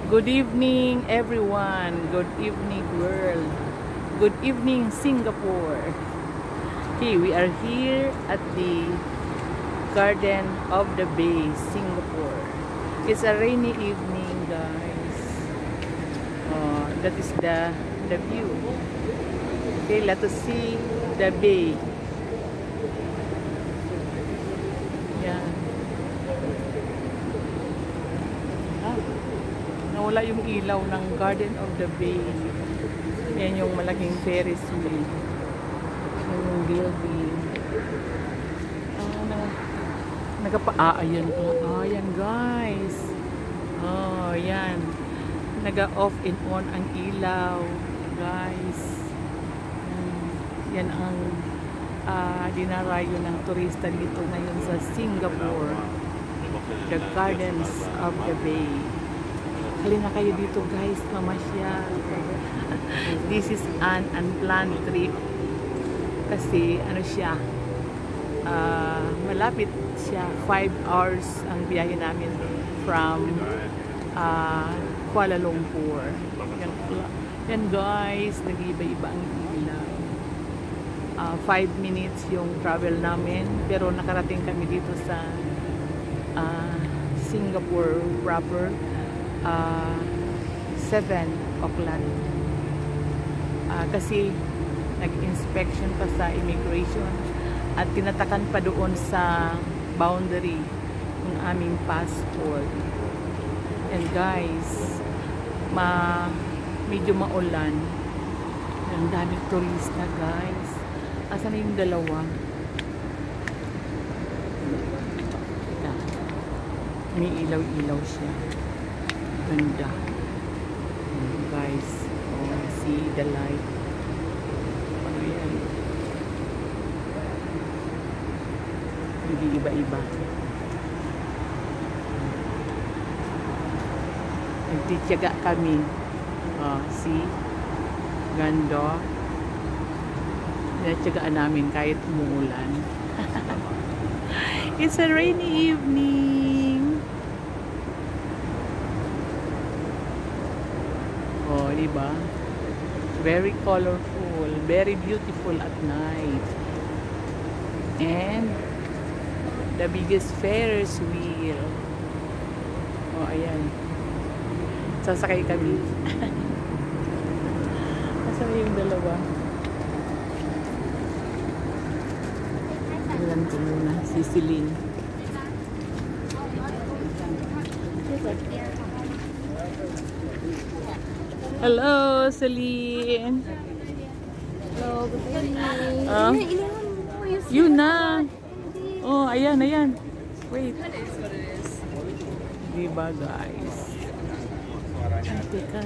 Good evening, everyone. Good evening, world. Good evening, Singapore. Okay, we are here at the Garden of the Bay, Singapore. It's a rainy evening, guys. That is the view. Okay, let us see the bay. Yan. Nawala yung ilaw ng Garden of the Bay. Yan yung malaking Ferris wheel. Yung building. Ayan pala. Ayan, guys. Oh, yan. Naga-off and on ang ilaw, guys. Yan ang dinarayo ng turista dito ngayon sa Singapore. The Gardens of the Bay. Halina kayo dito, guys, mamasyal. This is an unplanned trip kasi ano siya, malapit siya. 5 hours ang biyahe namin from Kuala Lumpur. Yan, guys, nag-iba-iba ang ilaw. 5 minutes yung travel namin, pero nakarating kami dito sa Singapore proper 7 o'clock. Kasi nag-inspection pa sa immigration at tinatakan pa doon sa boundary ng aming passport. And guys, medyo maulan. Ang daming turista, guys. Asan na yung dalawa? May ilaw-ilaw siya. Ganda. Guys, see the light. Ayan. Hindi iba-iba. Nagtitiyaga kami. See? Ganda. Nagtiyagaan namin kahit umuulan. It's a rainy evening. Oh, diba? Very colorful, very beautiful at night. And the biggest Ferris wheel. Oh, ayan. Sasakay kami. Nasaan yung dalawa? Tingnan ko muna. Si Celine. Hello, Celine. Hello, good evening. Yun na. Oh, ayan, ayan. Wait. Diba, guys? Teka.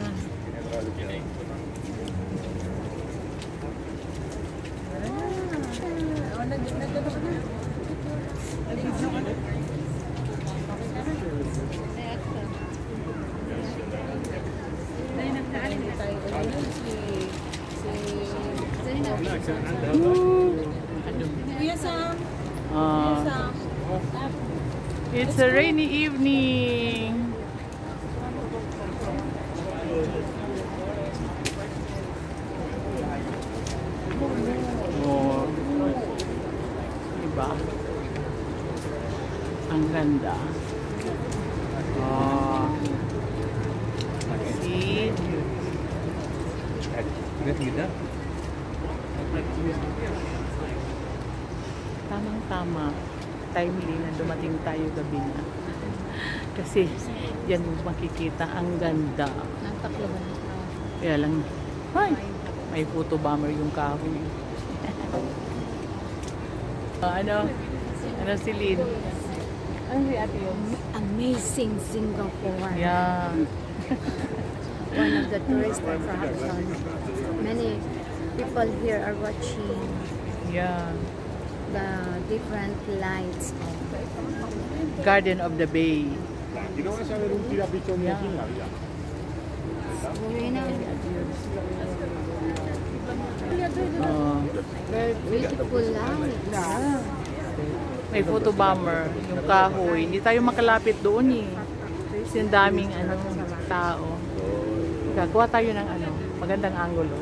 It's a rainy evening. Oh, diba? Ang ganda. Oh, see? Tamang-tama. Timely na dumating tayo gabi na. Kasi yan makikita ang ganda. Kaya lang, ay, may photo bomber yung kahoy. Ano Celine? Ano si ate yun? Amazing Singapore. Yeah. One of the tourist attraction. Many people here are watching. Yeah. The different lights of Garden of the Bay. very beautiful lights. May photo bomber, yung kahoy. Hindi tayo makalapit doon eh. Kasi ang daming ano. tao. Gagawa tayo ng ano, magandang angulo.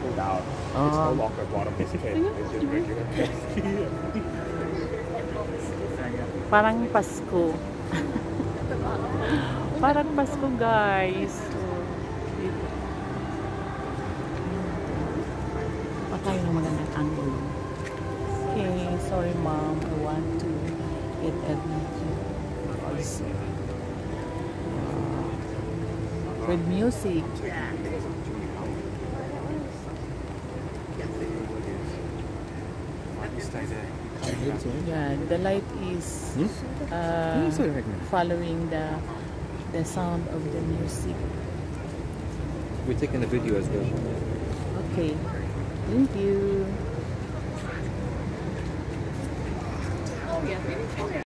Pulled out. It's no longer bottom biscuit. It's just regular biscuit. Parang Pasko. Parang Pasko, guys. Pa tayo ng magandang angulo. Okay, sorry mom. I want to get a video also. With music. Yeah, the light is following the sound of the music. We're taking the video as well. Okay, thank you.